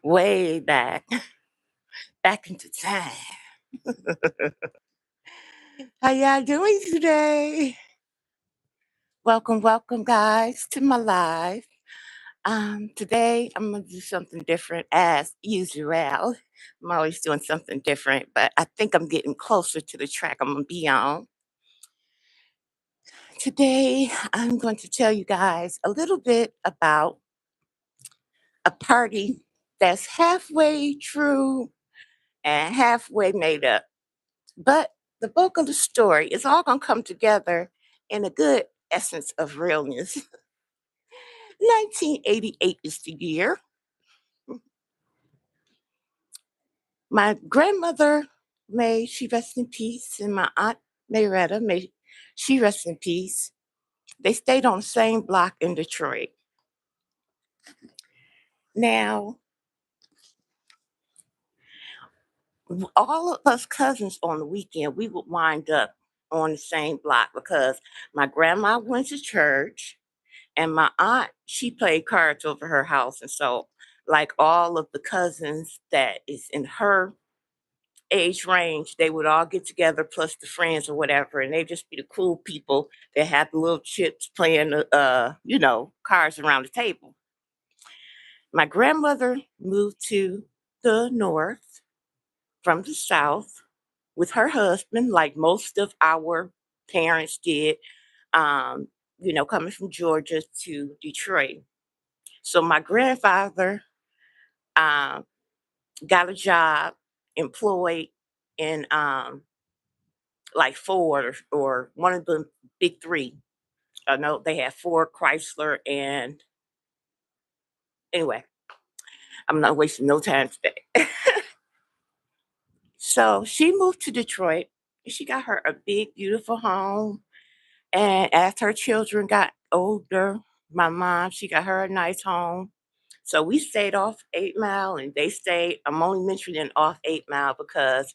way back, back into time. How y'all doing today? Welcome, welcome, guys, to my live. Today I'm gonna do something different as usual. I'm always doing something different, but I think I'm getting closer to the track I'm gonna be on. Today I'm going to tell you guys a little bit about a party that's halfway true and halfway made up. But the bulk of the story is all going to come together in a good essence of realness. 1988 is the year. My grandmother, may she rest in peace, and my aunt Mayretta, may she rest in peace. They stayed on the same block in Detroit. Now, all of us cousins on the weekend, we would wind up on the same block because my grandma went to church and my aunt, she played cards over her house. And so, like all of the cousins that is in her age range, they would all get together plus the friends or whatever, and they just be the cool people that had the little chips playing cards around the table. My grandmother moved to the north from the south with her husband, like most of our parents did, um, coming from Georgia to Detroit. So my grandfather um, got a job employed in like Ford or one of the big three. I know they had Ford, Chrysler, and anyway, I'm not wasting no time today. So she moved to Detroit. She got her a big, beautiful home. And as her children got older, my mom, she got her a nice home. So we stayed off 8 Mile and they stayed. I'm only mentioning off 8 Mile because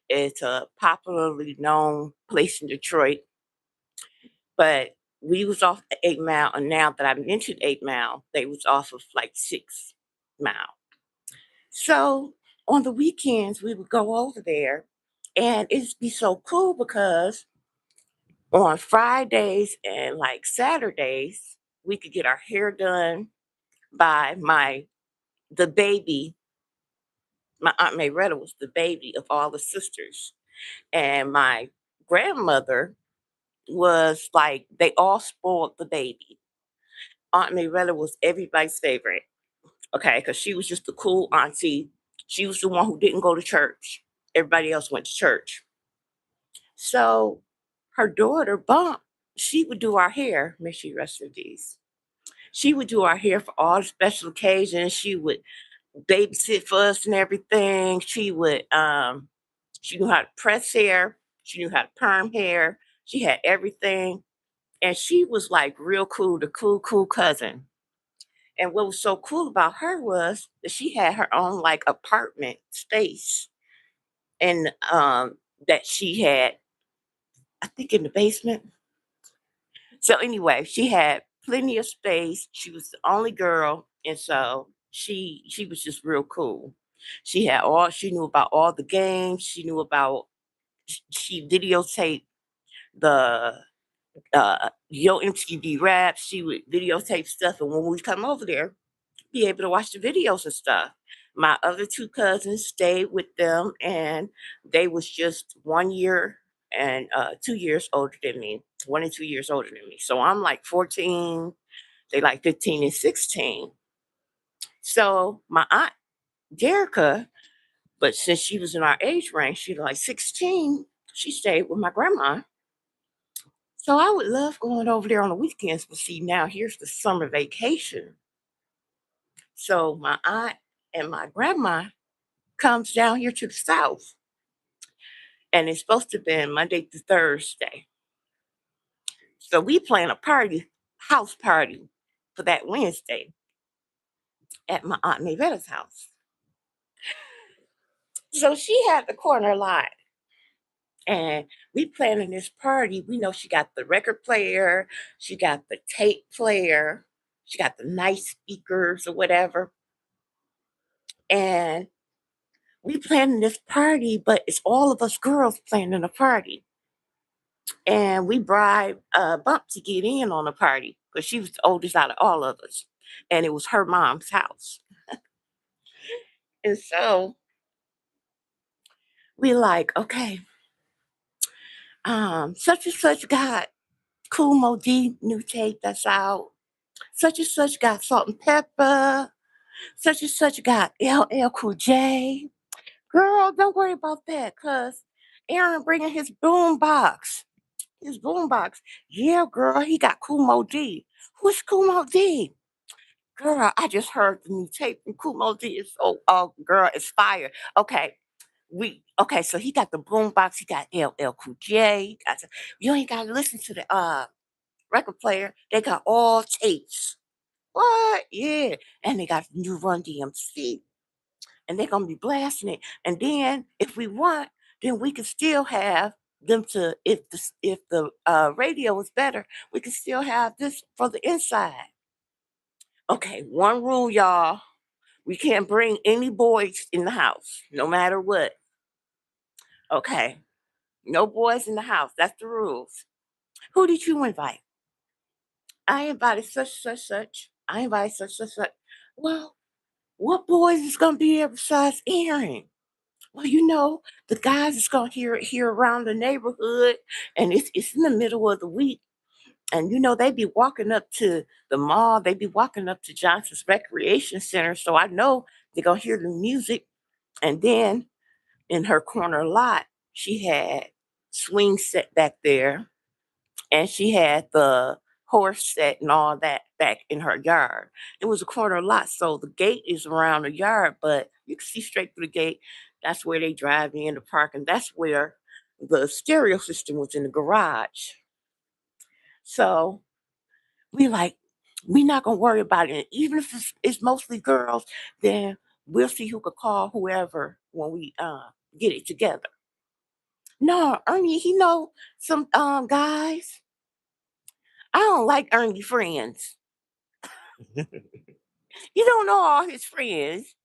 it's a popularly known place in Detroit. But we was off 8 Mile, and now that I mentioned 8 Mile, they was off of like 6 Mile. So on the weekends we would go over there and it'd be so cool because on Fridays and like Saturdays, we could get our hair done by the baby. My Aunt Mayretta was the baby of all the sisters. And my grandmother was like, they all spoiled the baby. Aunt Mayretta was everybody's favorite, okay, because she was just the cool auntie. She was the one who didn't go to church. Everybody else went to church. So her daughter, Bump, she would do our hair, may she rest in peace. She would do our hair for all the special occasions. She would babysit for us and everything. She knew how to press hair. She knew how to perm hair. She had everything. And she was like real cool, the cool cousin. And what was so cool about her was that she had her own like apartment space. And that she had, I think, in the basement. So anyway, she had plenty of space. She was the only girl, and so she was just real cool. She knew about all the games. She knew about she videotaped the Yo MTV Raps. She would videotape stuff, and when we come over there, be able to watch the videos and stuff. My other two cousins stayed with them, and they was just 1 year and 2 years older than me, 1 and 2 years older than me. So I'm like 14, they like 15 and 16. So my aunt Jerica, but since she was in our age range, she was like 16, she stayed with my grandma. So I would love going over there on the weekends, but see, now here's the summer vacation. So my aunt and my grandma comes down here to the south, and it's supposed to be Monday through Thursday. So we plan a party, house party, for that Wednesday at my aunt Mavetta's house. So she had the corner lot, and we planning this party. We know she got the record player, she got the tape player, she got the nice speakers or whatever. And we planning this party, but it's all of us girls planning a party. And we bribed Bump to get in on the party because she was the oldest out of all of us. And it was her mom's house. And so we like, okay, such and such got Cool Mo D new tape that's out. Such and such got Salt and Pepper. Such and such got LL Cool J. Girl, don't worry about that, cause Aaron bringing his boom box. His boom box. Yeah, girl, he got Cool Mo D. Who's Cool Mo D? Girl, I just heard the new tape from Cool Mo D. It's so, oh, girl, it's fire. Okay, okay, so he got the boom box. He got LL Cool J. You ain't got to listen to the record player. They got all tapes. What? Yeah, and they got the new Run DMC, and they're gonna be blasting it. And then if we want, then we can still have them to if the radio is better, we can still have this for the inside. Okay, one rule, y'all. We can't bring any boys in the house, no matter what. Okay. No boys in the house. That's the rules. Who did you invite? I invited such. I invited such. Well, what boys is gonna be there besides Aaron? Well, the guys is gonna hear it here around the neighborhood, and it's in the middle of the week. And they be walking up to the mall, they be walking up to Johnson's Recreation Center. So I know they're gonna hear the music. And then in her corner lot, she had swing set back there, and she had the horse set and all that back in her yard. It was a corner lot, so the gate is around the yard, but you can see straight through the gate. That's where they drive in the park, and that's where the stereo system was in the garage. So we like, we not gonna worry about it. Even if it's mostly girls, then we'll see who could call whoever when we get it together. No, Ernie, he know some guys. I don't like Ernie friends. You don't know all his friends.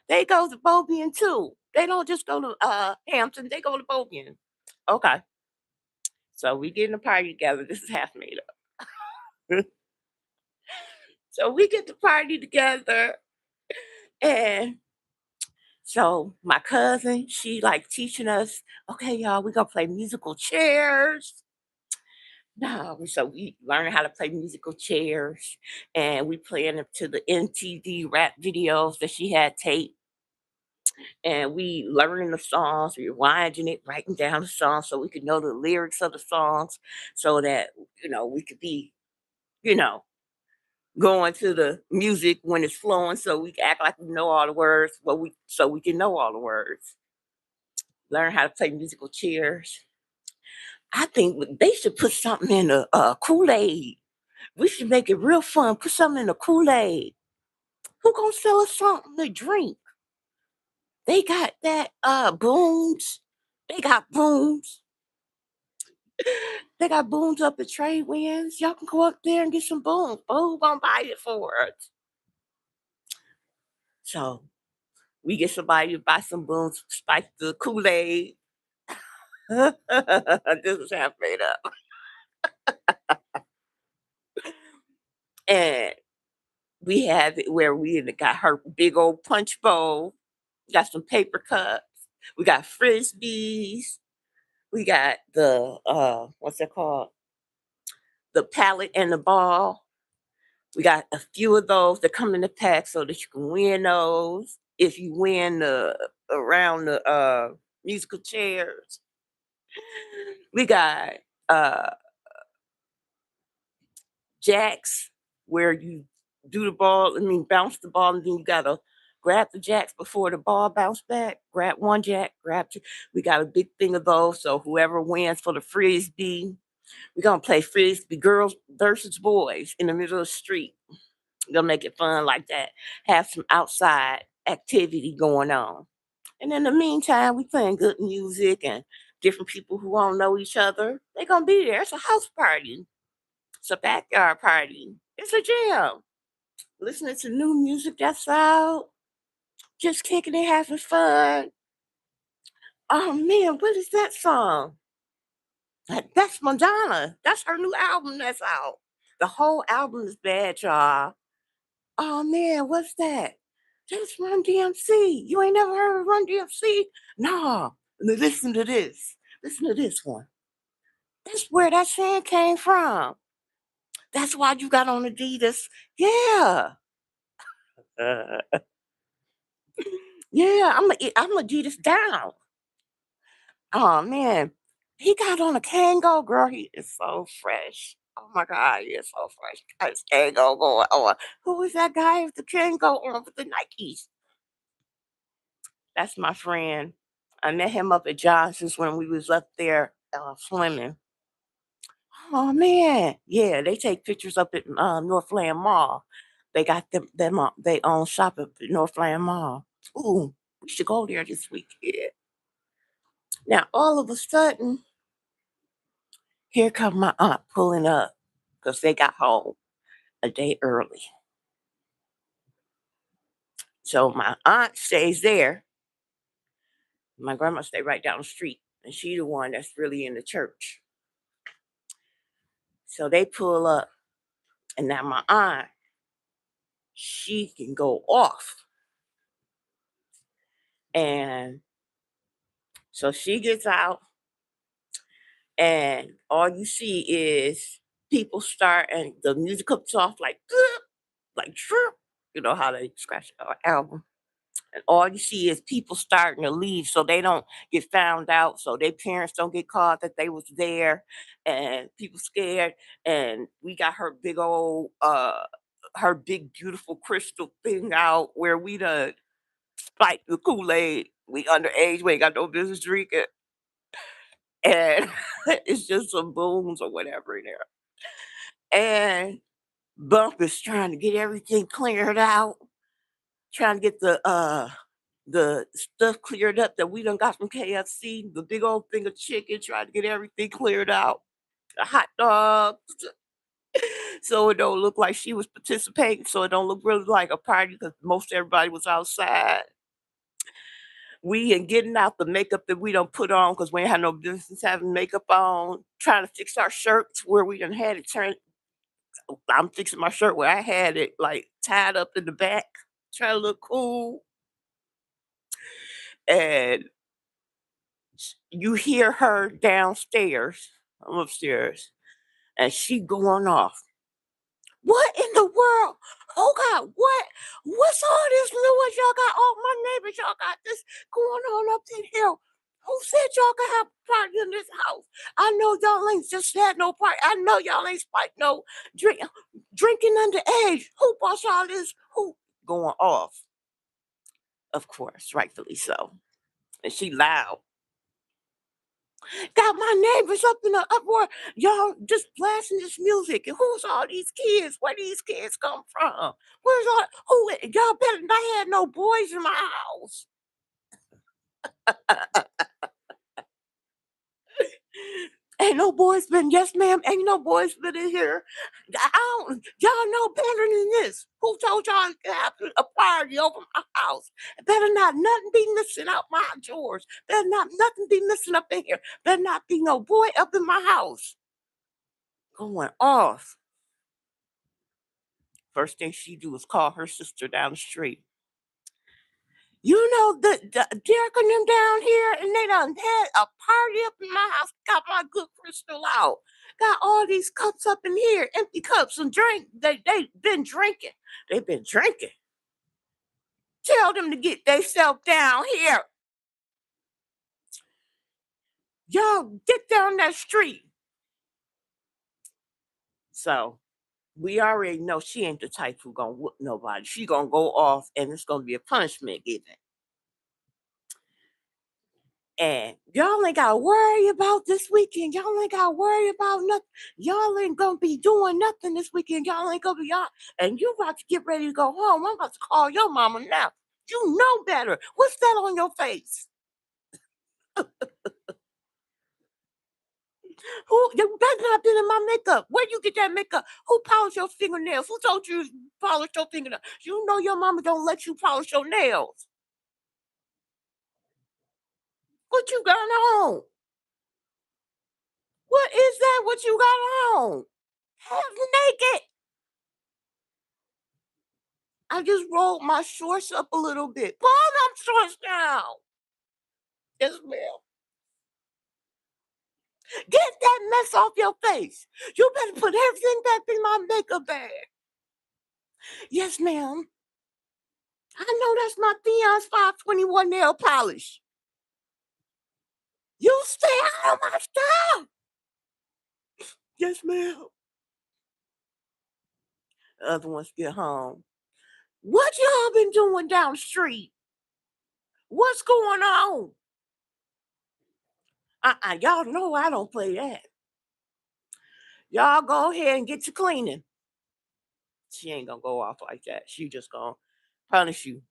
They go to Bobian too. They don't just go to Hampton. They go to Bobian. Okay, so we getting a party together. This is half made up. So we get the party together, and so my cousin, she like teaching us. Okay, y'all, we gonna play musical chairs. No, so we learn how to play musical chairs, and we playing them to the NTD rap videos that she had taped, and we learning the songs, rewinding it, writing down the songs so we could know the lyrics of the songs, so that we could be, you know, going to the music when it's flowing, so we can act like we know all the words, so we can know all the words. Learn how to play musical chairs. I think they should put something in the Kool Aid. We should make it real fun. Put something in the Kool Aid. Who gonna sell us something to drink? They got that booms. They got booms. They got booms up at Trade Winds. Y'all can go up there and get some booms. But who gonna buy it for us? So we get somebody to buy some booms, spice the Kool Aid. This is half made up. And we have it where we got her big old punch bowl. Got some paper cups. We got frisbees. We got the what's that called? The pallet and the ball. We got a few of those that come in the pack so that you can win those if you win the around the musical chairs. We got uh jacks where you do the ball, I mean bounce the ball, and then you gotta grab the jacks before the ball bounce back. Grab one jack, grab two. We got a big thing of those. So whoever wins for the frisbee, we're gonna play frisbee girls versus boys in the middle of the street. We're gonna make it fun like that. Have some outside activity going on. And in the meantime, we playing good music, and different people who don't know each other, they gonna be there. It's a house party. It's a backyard party. It's a jam. Listening to new music that's out. just kicking it, having fun. Oh man, what is that song? That's Madonna. That's her new album that's out. The whole album is bad, y'all. Oh man, what's that? That's Run DMC. You ain't never heard of Run DMC? No. Listen to this. Listen to this one. That's where that saying came from. That's why you got on Adidas. Yeah. Uh, yeah, I'm Adidas down. Oh man. He got on a Kango, girl. He is so fresh. Oh my God, he is so fresh. Got his Kango going on. Who was that guy with the Kango on with the Nikes? That's my friend. I met him up at Johnson's when we was up there swimming. Oh man, yeah, they take pictures up at Northland Mall. They got them they own shop at Northland Mall. Ooh, we should go there this weekend. Now all of a sudden, here come my aunt pulling up because they got home a day early. So my aunt stays there. My grandma stay right down the street, and she the one that's really in the church. So they pull up, and now my aunt, she can go off. And so she gets out, and all you see is people start, and the music comes off like, like, "Chirp." You know how they scratch our album. And all you see is people starting to leave so they don't get found out, so their parents don't get caught that they was there, and people scared. And we got her big beautiful crystal thing out where we done spiked the Kool-Aid. We underage, we ain't got no business drinking. And it's just some booms or whatever in there. And Bump is trying to get everything cleared out, trying to get the stuff cleared up that we done got from KFC, the big old thing of chicken, trying to get everything cleared out, the hot dogs, so it don't look like she was participating, so it don't look really like a party because most everybody was outside. We and getting out the makeup that we don't put on because we ain't had no business having makeup on, trying to fix our shirts where we done had it turned. I'm fixing my shirt where I had it like tied up in the back, trying to look cool. And you hear her downstairs, I'm upstairs, and she going off. What in the world? Oh God, what? What's all this noise y'all got? Oh, my neighbors, y'all got this going on up in here. Who said y'all could have a party in this house? I know y'all ain't just had no party. I know y'all ain't spiked no drinking underage. Who bought y'all this? Who going off? Of course, rightfully so. And she loud. Got my neighbors up in the uproar. Y'all just blasting this music. And who's all these kids? Where these kids come from? Where's all who y'all better not have no boys in my house. Ain't no boys been, yes, ma'am. Ain't no boys been in here. Y'all know better than this. Who told y'all to have a party over my house? Better not nothing be missing out my drawers. Better not nothing be missing up in here. Better not be no boy up in my house. Going off. First thing she do is call her sister down the street. You know the Derek and them down here, and they done had a party up in my house. Got my good crystal out. Got all these cups up in here, empty cups and drink. They been drinking. They been drinking. Tell them to get themselves down here. Y'all get down that street. So we already know she ain't the type who gonna whoop nobody. She gonna go off, and it's gonna be a punishment given. And y'all ain't gotta worry about this weekend. Y'all ain't gotta worry about nothing. Y'all ain't gonna be doing nothing this weekend. Y'all ain't gonna be y'all. And you about to get ready to go home. I'm about to call your mama now. You know better. What's that on your face? Who you better not been in my makeup? Where you get that makeup? Who polished your fingernails? Who told you to polish your fingernails? You know your mama don't let you polish your nails. What you got on? What is that? What you got on? Half naked. I just rolled my shorts up a little bit. Pull them shorts down. Yes, ma'am. Get that mess off your face. You better put everything back in my makeup bag. Yes, ma'am. I know that's my Theon's 521 nail polish. You stay out of my stuff. Yes, ma'am. The other ones get home. What y'all been doing down the street? What's going on? Y'all know I don't play that. Y'all go ahead and get your cleaning. She ain't gonna go off like that. She just gonna punish you.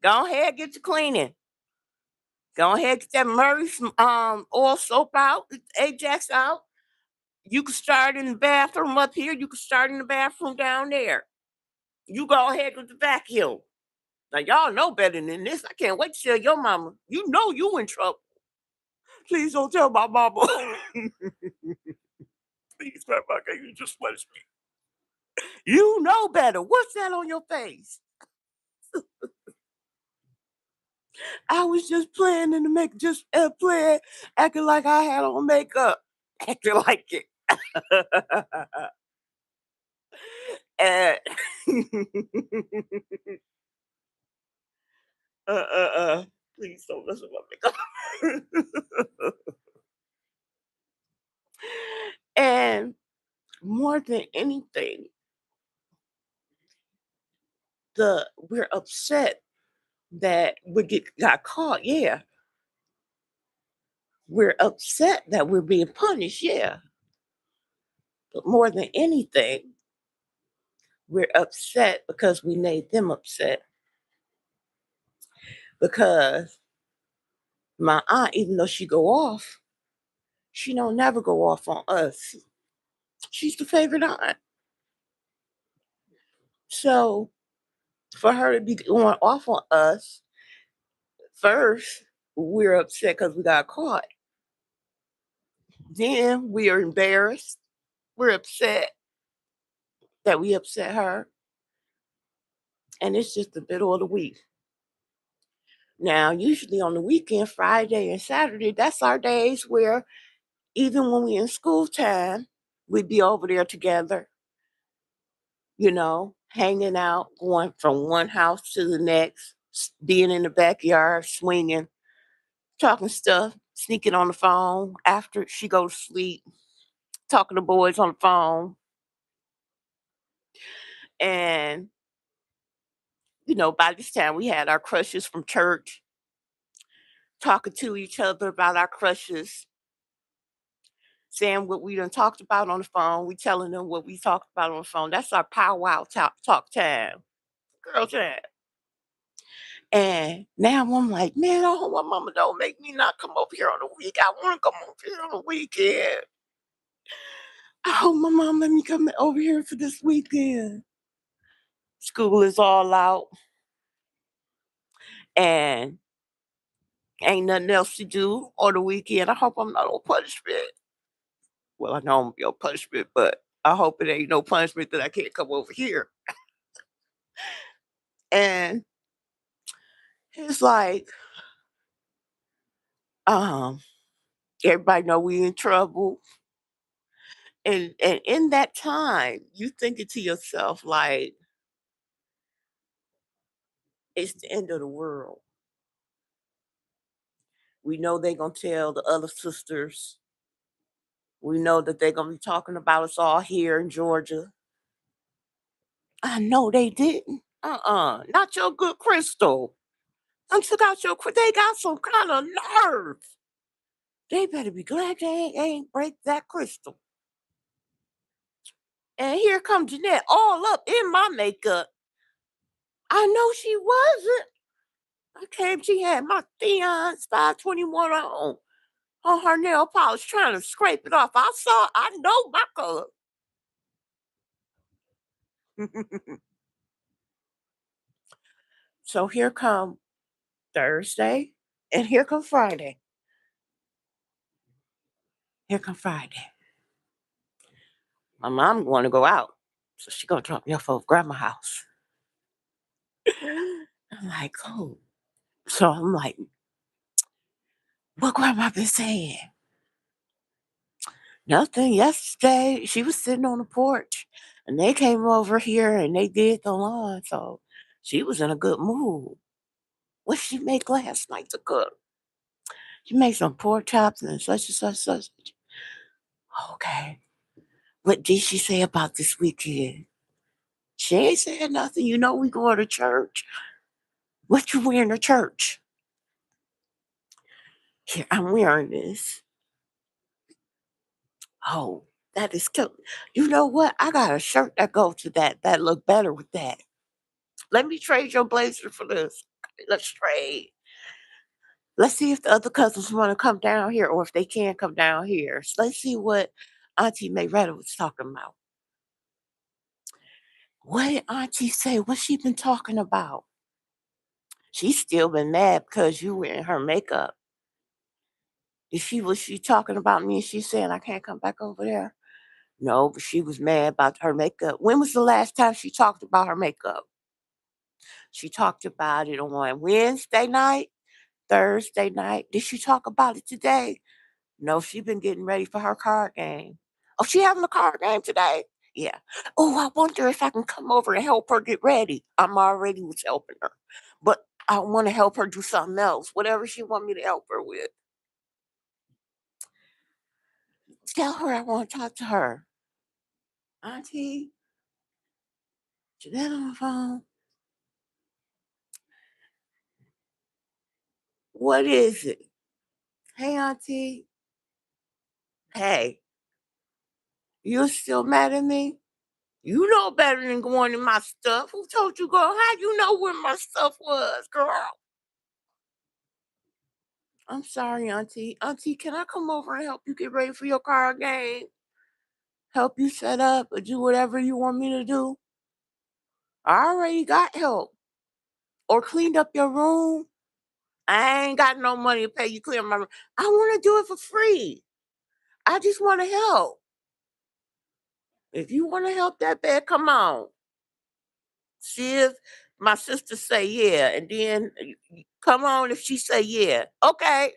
Go ahead, get your cleaning. Go ahead, get that Murray oil soap out, Ajax out. You can start in the bathroom up here. You can start in the bathroom down there. You go ahead with the vacuum. Now y'all know better than this. I can't wait to tell your mama. You know you in trouble. Please don't tell my mama. Please, Grandma, can you just punish me? You know better. What's that on your face? I was just playing in the make, just playing, acting like I had on makeup, acting like it. and uh, uh, uh, please don't mess with my makeup. And more than anything, we're upset that got caught. Yeah, we're upset that we're being punished. Yeah, but more than anything, we're upset because we made them upset. Because my aunt, even though she go off, she don't never go off on us. She's the favorite aunt. So for her to be going off on us, first we're upset because we got caught. Then we are embarrassed. We're upset that we upset her. And it's just the middle of the week. Now, usually on the weekend, Friday and Saturday, that's our days where even when we in school time, we'd be over there together, hanging out, going from one house to the next, being in the backyard, swinging, talking stuff, sneaking on the phone after she goes to sleep, talking to boys on the phone. And, by this time we had our crushes from church, talking to each other about our crushes, saying what we done talked about on the phone. We telling them what we talked about on the phone. That's our powwow talk time, girl time. And now I'm like, man, I hope my mama don't make me not come over here on the week. I want to come over here on the weekend. I hope my mom let me come over here for this weekend. School is all out and ain't nothing else to do on the weekend. I hope I'm not on punishment. Well, I know I'm gonna be on punishment, but I hope it ain't no punishment that I can't come over here. And it's like, um, everybody know we in trouble. And in that time, you thinking to yourself, like, it's the end of the world. We know they're gonna tell the other sisters. We know that they're gonna be talking about us all here in Georgia. I know they didn't. Not your good Crystal. I took out they got some kind of nerve. They better be glad they ain't break that crystal. And here comes Jeanette all up in my makeup. I know she wasn't. She had my Theon's 521 on her nail polish trying to scrape it off. I know my color. So here come Thursday. And here come Friday. Here come Friday. My mom want to go out, so she gonna drop me off over grandma's house. I'm like, oh. So I'm like, what grandma been saying? Nothing. Yesterday, she was sitting on the porch, and they came over here and they did the lawn, so she was in a good mood. What she make last night to cook? She made some pork chops and such and such, such. Okay. What did she say about this weekend? She ain't saying nothing. You know we going to church. What you wearing to church? Here, I'm wearing this. Oh, that is cute. You know what? I got a shirt that goes to that. That look better with that. Let me trade your blazer for this. Let's trade. Let's see if the other cousins want to come down here or if they can come down here. So let's see what Auntie Mayretta was talking about. What did Auntie say? What's she been talking about? She's still been mad because you wearing her makeup. Was she talking about me and she's saying I can't come back over there? No, but she was mad about her makeup. When was the last time she talked about her makeup? She talked about it on Wednesday night, Thursday night. Did she talk about it today? No, she been getting ready for her card game. Oh, she having a card game today? Yeah. Oh, I wonder if I can come over and help her get ready. I'm already was helping her. But I want to help her do something else, whatever she want me to help her with. Tell her I want to talk to her. Auntie, Jeanette on the phone. What is it? Hey, Auntie. Hey, you still mad at me? You know better than going in my stuff. Who told you go? How you know where my stuff was, girl? I'm sorry, Auntie. Auntie, can I come over and help you get ready for your card game? Help you set up or do whatever you want me to do? I already got help. Or cleaned up your room. I ain't got no money to pay you clean my room. I want to do it for free. I just want to help. If you want to help that bad, come on. See if my sister say yeah, and then come on if she say yeah. Okay.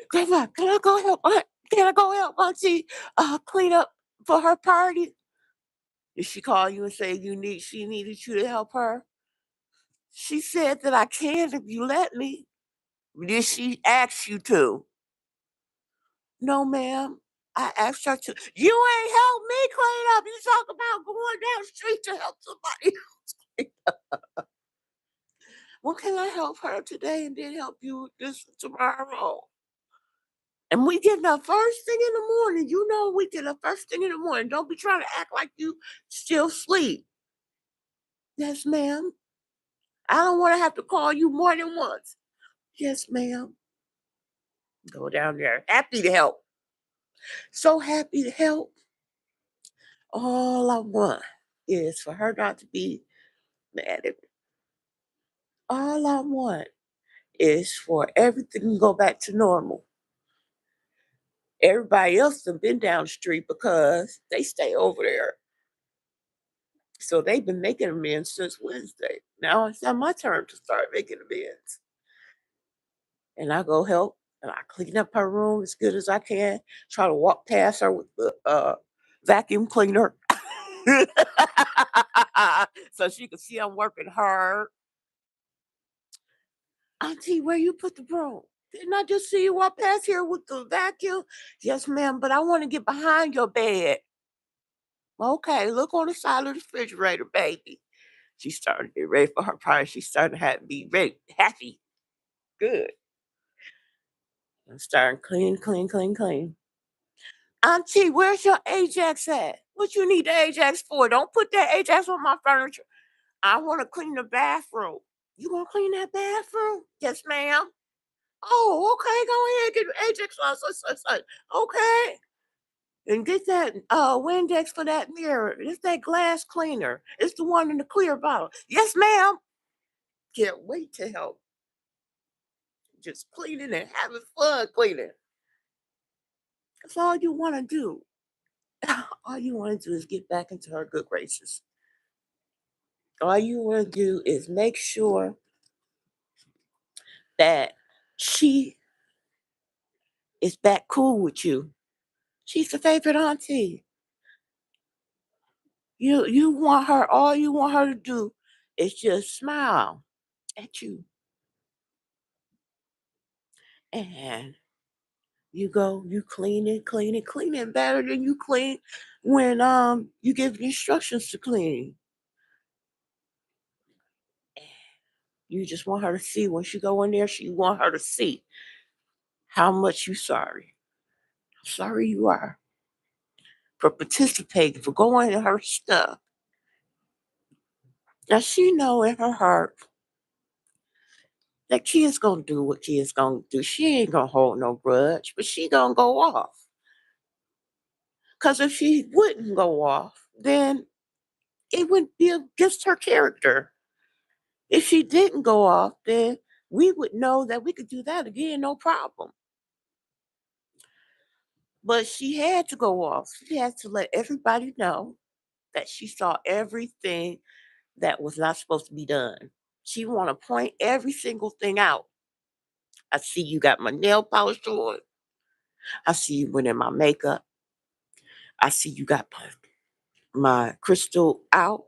Grandma, can I go help? Can I go help Auntie clean up for her party? Did she call you and say she needed you to help her? She said that I can if you let me. Did she ask you to? No, ma'am. I asked her to. You ain't help me clean up. You talk about going down the street to help somebody. Well, can I help her today and then help you this tomorrow? And we get up first thing in the morning. You know we get up first thing in the morning. Don't be trying to act like you still sleep. Yes, ma'am. I don't want to have to call you more than once. Yes, ma'am. Go down there. Happy to help. So happy to help. All I want is for her not to be mad at me. All I want is for everything to go back to normal. Everybody else has been down the street because they stay over there. So they've been making amends since Wednesday. Now it's not my turn to start making amends. And I go help and I clean up her room as good as I can. Try to walk past her with the vacuum cleaner. So she can see I'm working hard. Auntie, where you put the broom? Didn't I just see you walk past here with the vacuum? Yes, ma'am, but I want to get behind your bed. Okay, look on the side of the refrigerator, baby. She started to get ready for her party. She started to be ready, happy, good. I'm starting clean, clean, clean, clean. Auntie, where's your Ajax at? What you need the Ajax for? Don't put that Ajax on my furniture. I want to clean the bathroom. You want to clean that bathroom? Yes, ma'am. Oh, okay. Go ahead, get the Ajax on. Okay. And get that Windex for that mirror. It's that glass cleaner. It's the one in the clear bottle. Yes, ma'am. Can't wait to help. just cleaning and having fun cleaning. That's all you want to do. All you want to do is get back into her good graces. All you want to do is make sure that she is back cool with you. She's the favorite auntie. You want her, all you want her to do is just smile at you. And you go, you clean it better than you clean when you give instructions to clean. You just want her to see when she go in there, you want her to see how much you sorry. Sorry you are for participating, for going in her stuff. Now she know in her heart that kid's gonna do what kid's gonna do. She ain't gonna hold no grudge, but she gonna go off. Cause if she wouldn't go off, then it would be against her character. If she didn't go off, then we would know that we could do that again, no problem. But she had to go off. She had to let everybody know that she saw everything that was not supposed to be done. She want to point every single thing out. I see you got my nail polish on. I see you putting my makeup. I see you got my crystal out.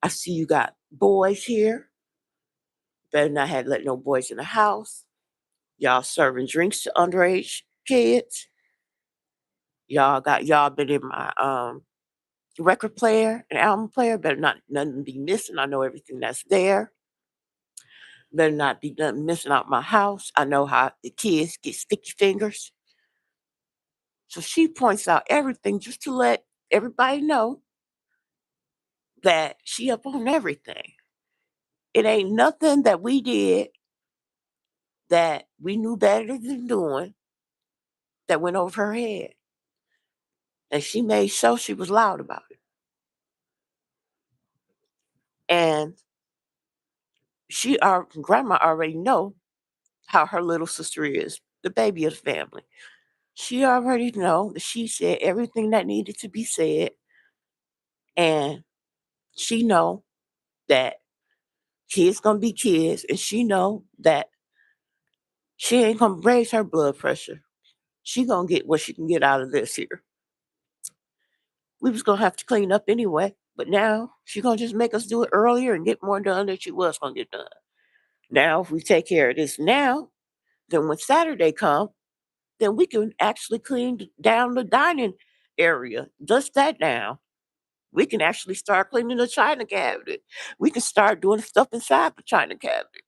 I see you got boys here. Better not have let no boys in the house. Y'all serving drinks to underage kids. Y'all been in my record player and album player. Better not nothing be missing. I know everything that's there. Better not be nothing missing out my house. I know how the kids get sticky fingers. So she points out everything just to let everybody know that she up on everything. It ain't nothing that we did that we knew better than doing that went over her head. And she made sure she was loud about it. And our grandma already know how her little sister is, the baby of the family. She already know that she said everything that needed to be said, and she know that kids gonna be kids, and she know that she ain't gonna raise her blood pressure. She gonna get what she can get out of this here. We was gonna have to clean up anyway, but now she gonna just make us do it earlier and get more done than she was gonna get done. Now, if we take care of this now, then when Saturday come, then we can actually clean down the dining area. Dust that down. We can actually start cleaning the china cabinet. We can start doing stuff inside the china cabinet.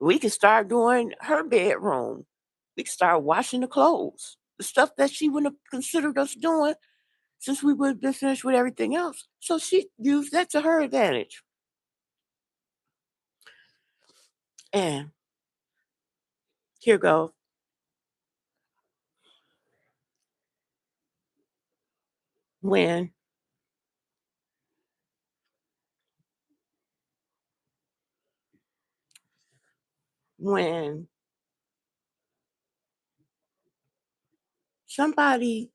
We can start doing her bedroom. We can start washing the clothes. The stuff that she wouldn't have considered us doing since we would have been finished with everything else. So she used that to her advantage. And here goes. When when somebody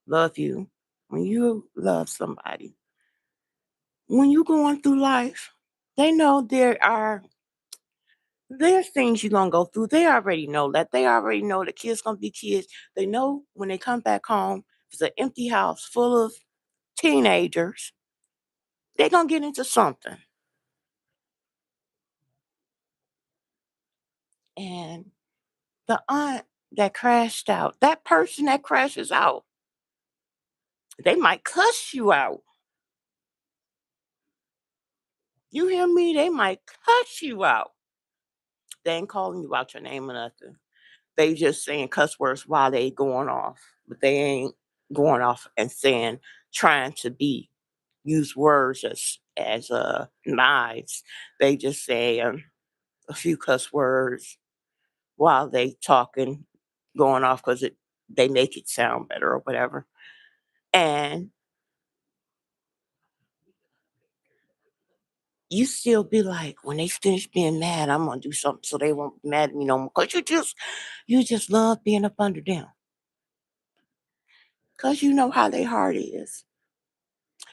love you, when you love somebody, when you're going through life, they know there's things you're gonna go through. They already know that. They already know the kids gonna be kids. They know when they come back home, it's an empty house full of teenagers. They're gonna get into something. And the aunt that crashed out, that person that crashes out, they might cuss you out. You hear me? They might cuss you out. They ain't calling you out your name or nothing. They just saying cuss words while they going off, but they ain't going off and saying trying to be use words as knives. They just say a few cuss words while they talking, going off because they make it sound better or whatever. And you still be like, when they finish being mad, I'm gonna do something so they won't be mad at me no more. Cause you just love being up under them. Cause you know how their heart is.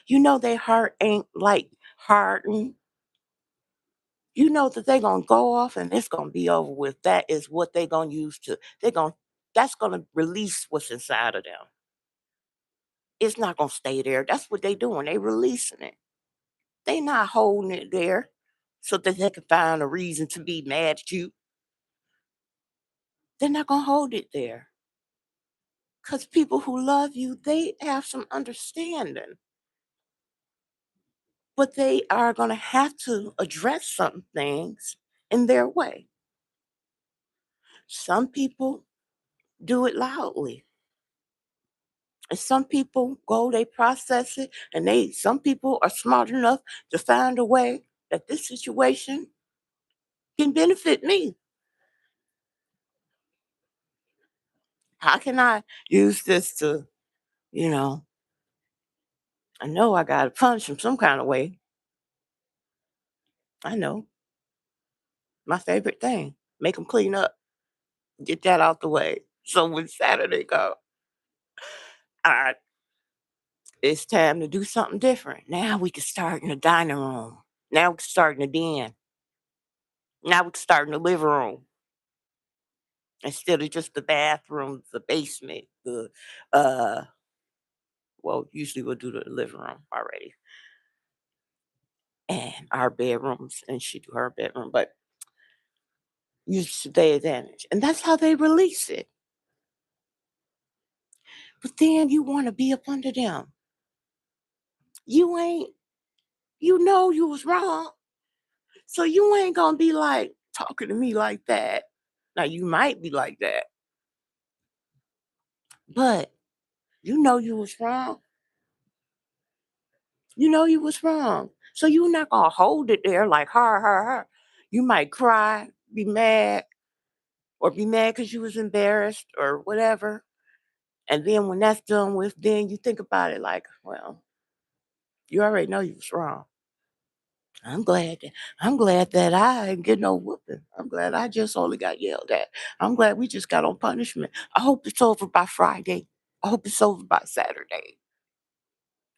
You know their heart ain't like hardened. You know that they gonna go off and it's gonna be over with. That is what they gonna use to. They gonna That's gonna release what's inside of them. It's not gonna stay there. That's what they doing. They releasing it. They not holding it there so that they can find a reason to be mad at you. They're not gonna hold it there. Because people who love you, they have some understanding. But they are gonna have to address some things in their way. Some people do it loudly. And some people go, they process it, and some people are smart enough to find a way that this situation can benefit me. How can I use this to, you know, I know I gotta punish him some kind of way. I know. My favorite thing. Make them clean up. Get that out the way. So when Saturday comes, all right, it's time to do something different. Now we can start in the dining room. Now we can start in the den. Now we can start in the living room instead of just the bathroom, the basement, the uh well, usually we'll do the living room already. And our bedrooms, and she do her bedroom, but use their advantage. And that's how they release it. But then you want to be up under them. You ain't, you know you was wrong. So you ain't gonna be like talking to me like that. Now you might be like that, but you know you was wrong. You know you was wrong. So you're not gonna hold it there like her. You might cry, be mad, or be mad because you was embarrassed or whatever. And then when that's done with, then you think about it like, well, you already know you was wrong. I'm glad that I didn't get no whooping. I'm glad I just only got yelled at. I'm glad we just got on punishment. I hope it's over by Friday. I hope it's over by Saturday.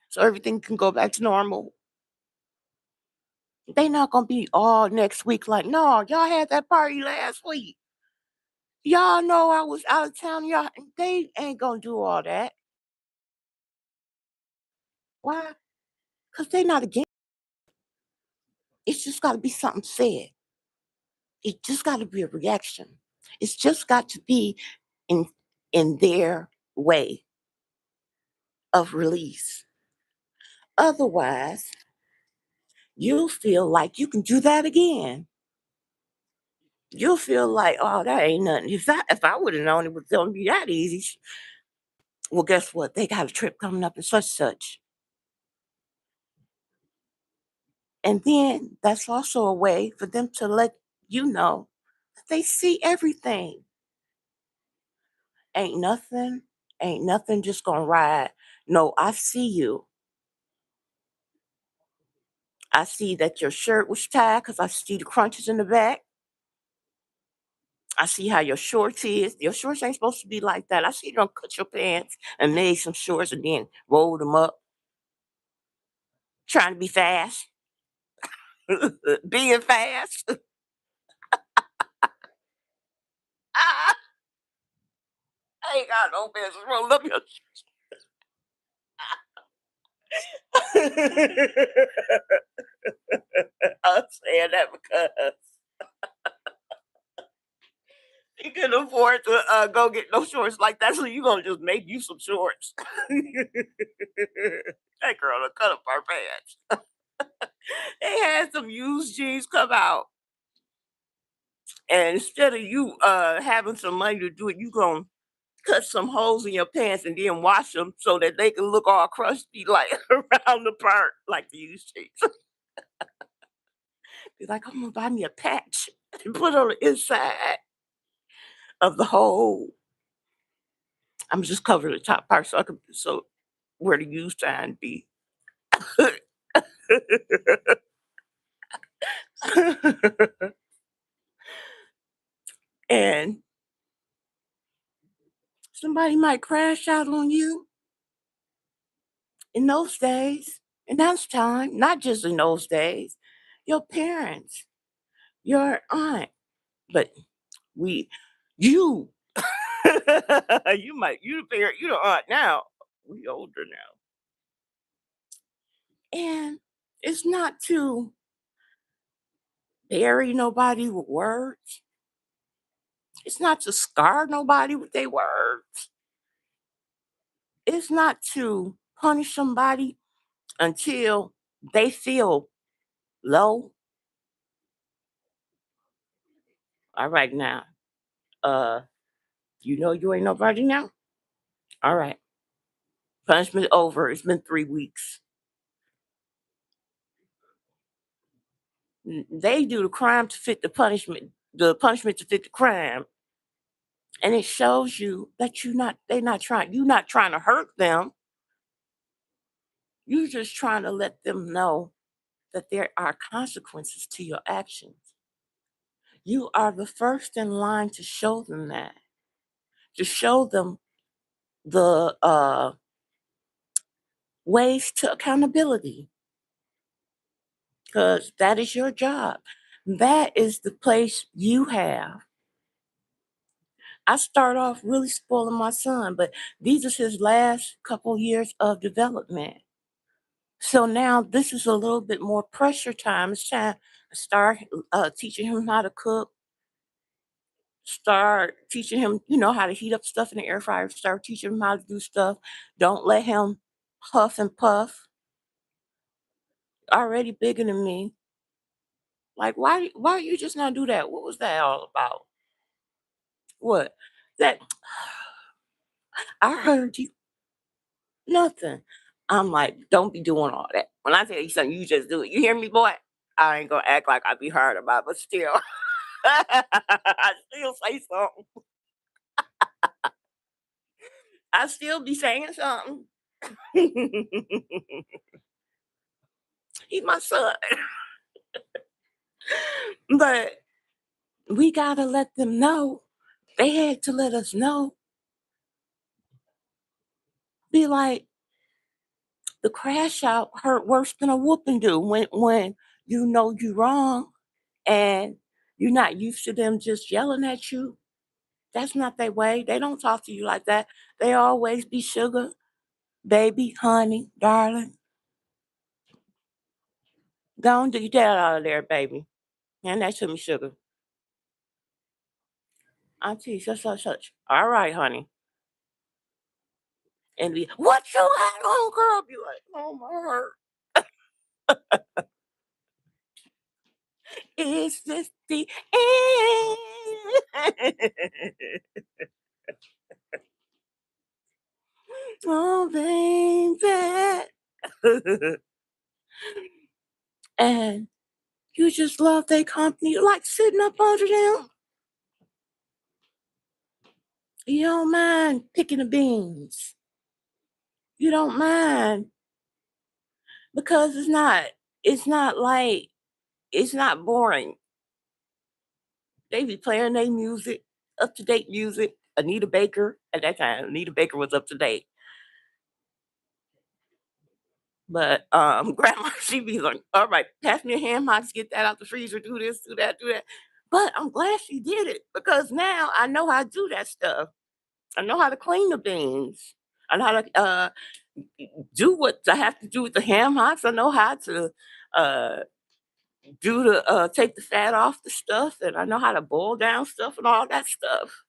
So everything can go back to normal. They not gonna be all next week like, no, y'all had that party last week. Y'all know I was out of town. Y'all, they ain't gonna do all that. Why? Because they not against. It's just gotta be something said. It just gotta be a reaction. It's just got to be in their way of release. Otherwise, you'll feel like you can do that again. You'll feel like, oh, that ain't nothing. If I would have known it was gonna be that easy, well, guess what? They got a trip coming up and such. And then that's also a way for them to let you know that they see everything. Ain't nothing, ain't nothing just gonna ride. No, I see you. I see that your shirt was tied because I see the crunches in the back. I see how your shorts is. Your shorts ain't supposed to be like that. I see you don't cut your pants and made some shorts and then rolled them up, trying to be fast, being fast. I ain't got no business rolling up your. I'm saying that because you can afford to go get no shorts like that, so you gonna just make you some shorts. That girl done cut up her pants. They had some used jeans come out, and instead of you having some money to do it, you gonna cut some holes in your pants and then wash them so that they can look all crusty like around the part like the used jeans. Be like, I'm gonna buy me a patch and put on the inside of the hole. I'm just cover the top part so I can so where the used sign be. And somebody might crash out on you in those days. And that's time, not just in those days, your parents, your aunt, but we, you, you the parent, you the aunt now. We older now. And it's not to bury nobody with words. It's not to scar nobody with their words. It's not to punish somebody until they feel low. All right now. Uh you know you ain't nobody now? All right. Punishment over. It's been 3 weeks. They do the crime to fit the punishment to fit the crime. And it shows you that you're not trying to hurt them. You're just trying to let them know that there are consequences to your actions. You are the first in line to show them that, to show them the ways to accountability, because that is your job. That is the place you have. I start off really spoiling my son, but these are his last couple years of development. So now this is a little bit more pressure time. It's time to start teaching him how to cook, start teaching him, how to heat up stuff in the air fryer, start teaching him how to do stuff. Don't let him huff and puff. Already bigger than me. Like, why you just not do that? What was that all about? What? That I heard you. Nothing. I'm like, don't be doing all that. When I tell you something, you just do it. You hear me, boy? I ain't gonna act like I be hard about it, but still. I still say something. I still be saying something. He's my son. But we gotta let them know. They had to let us know. Be like, the crash out hurt worse than a whooping do when you know you wrong and you're not used to them just yelling at you. That's not their way. They don't talk to you like that. They always be sugar, baby, honey, darling. Go on, do your dad out of there, baby. And that to me, sugar. Auntie, such, such, such. All right, honey. And be, what you had on, girl? Be like, oh, my heart. Is this the end? Oh, baby. And you just love their company. You like sitting up under them. You don't mind picking the beans. You don't mind because it's not like, it's not boring. They be playing their music, up to date music. Anita Baker at that time. Anita Baker was up to date. But grandma, she be like, all right, pass me a ham hocks, get that out the freezer, do this, do that, do that. But I'm glad she did it because now I know how to do that stuff. I know how to clean the beans. I know how to do what I have to do with the ham hocks. I know how to uh, take the fat off the stuff, and I know how to boil down stuff and all that stuff.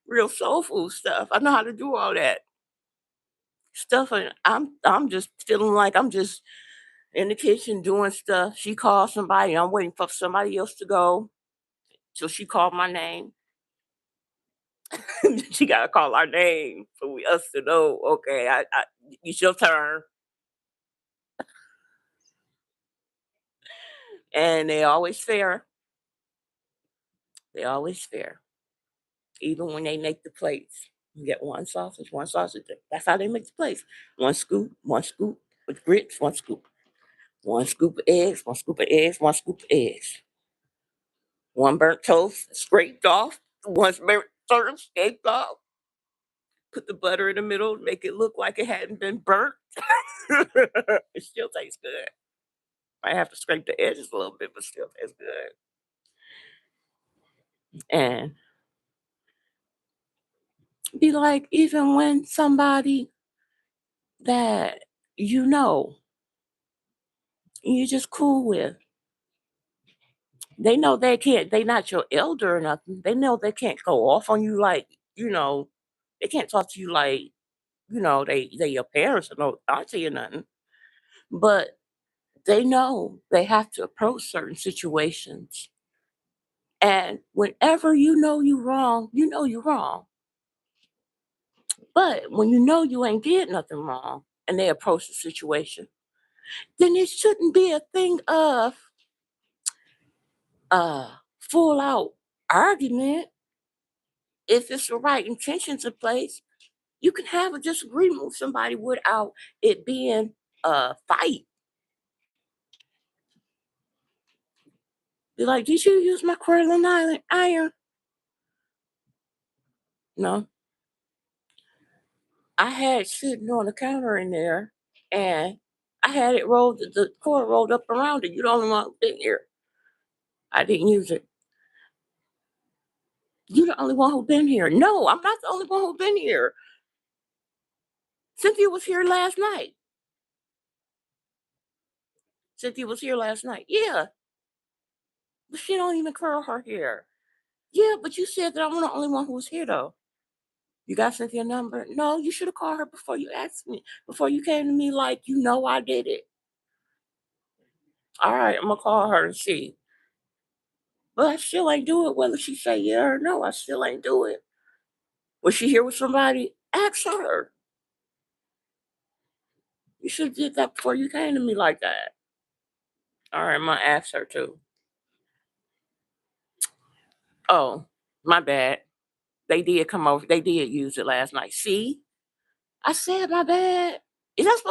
Real soul food stuff. I know how to do all that stuff, and I'm just feeling like I'm just in the kitchen doing stuff. She called somebody. I'm waiting for somebody else to go till she called my name. She gotta call our name for us to know. Okay, it's your turn. And they always fair. They always fair. Even when they make the plates, you get one sausage, one sausage. That's how they make the plates. One scoop with grits, one scoop. One scoop of eggs, one scoop of eggs, one scoop of eggs. One burnt toast scraped off, one's burnt toast scraped off. Put the butter in the middle, make it look like it hadn't been burnt. It still tastes good. I have to scrape the edges a little bit, but still tastes good. And be like, even when somebody that you know you're just cool with, they know they can't, they not your elder or nothing. They know they can't go off on you like, they can't talk to you like, they your parents or no auntie or nothing. But they know they have to approach certain situations. And whenever you know you're wrong, you know you're wrong. But when you know you ain't did nothing wrong and they approach the situation, then it shouldn't be a thing of full out argument. If it's the right intentions in place, you can have a disagreement with somebody without it being a fight. Be like, did you use my curling iron? No. I had it sitting on the counter in there and I had it rolled, the cord rolled up around it. You don't want it here. I didn't use it. You're the only one who been here. No, I'm not the only one who been here. Cynthia was here last night. Cynthia was here last night. Yeah, but she don't even curl her hair. Yeah, but you said that I'm the only one who was here though. You got Cynthia's number? No, you should have called her before you asked me. Before you came to me like, I did it. All right, I'm gonna call her and see. But I still ain't do it whether she say yeah or no. I still ain't do it. Was she here with somebody? Ask her. You should have did that before you came to me like that. All right, I'm gonna ask her too. Oh, my bad. They did come over. They did use it last night. See, I said my bad. Is that supposed